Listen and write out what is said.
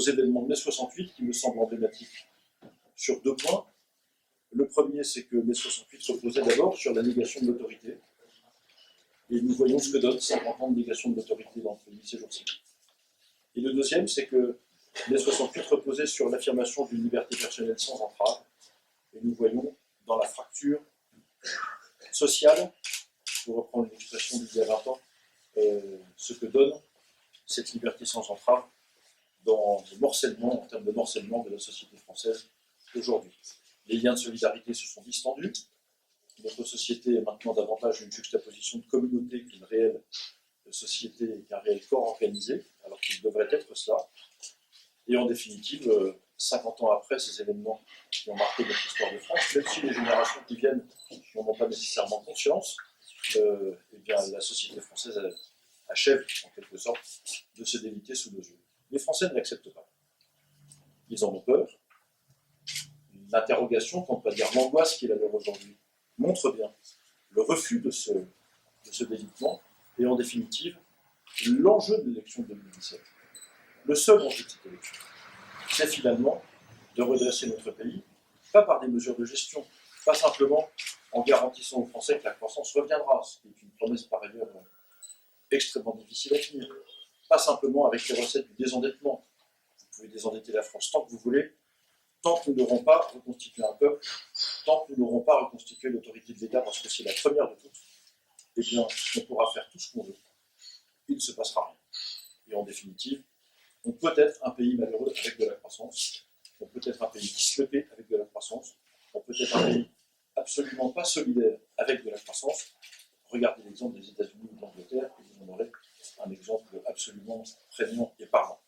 événements de mai 68 qui me semblent emblématiques sur 2 points. Le premier, c'est que mai 68 reposait d'abord sur la négation de l'autorité. Et nous voyons ce que donne 50 ans de négation de l'autorité dans le pays ces jours-ci. Et le deuxième, c'est que mai 68 reposait sur l'affirmation d'une liberté personnelle sans entrave. Et nous voyons dans la fracture sociale, pour reprendre une expression d'il y a 20 ans, ce que donne cette liberté sans entrave dans le morcellement, en termes de morcellement de la société française aujourd'hui. Les liens de solidarité se sont distendus. Notre société est maintenant davantage une juxtaposition de communauté qu'une réelle société et qu'un réel corps organisé, alors qu'il devrait être cela. Et en définitive, 50 ans après ces événements qui ont marqué notre histoire de France, même si les générations qui viennent n'en ont pas nécessairement conscience, eh bien, la société française achève, en quelque sorte, de se déliter sous nos yeux. Les Français ne l'acceptent pas. Ils en ont peur. L'interrogation, pour ne pas dire l'angoisse qui est la leur aujourd'hui, montre bien le refus de ce délitement et en définitive l'enjeu de l'élection de 2017. Le seul enjeu de cette élection, c'est finalement de redresser notre pays, pas par des mesures de gestion, pas simplement en garantissant aux Français que la croissance reviendra, ce qui est une promesse par ailleurs extrêmement difficile à tenir, pas simplement avec les recettes du désendettement. Vous pouvez désendetter la France tant que vous voulez, tant que nous n'aurons pas reconstitué un peuple, tant que nous n'aurons pas reconstitué l'autorité de l'État, parce que c'est la première de toutes, eh bien, on pourra faire tout ce qu'on veut. Il ne se passera rien. Et en définitive, on peut être un pays malheureux avec de la croissance, on peut être un pays disloqué avec de la croissance, on peut être un pays absolument pas solidaire avec de la croissance. Regardez l'exemple des États-Unis ou de l'Angleterre, et vous en aurez un exemple absolument prégnant et parlant.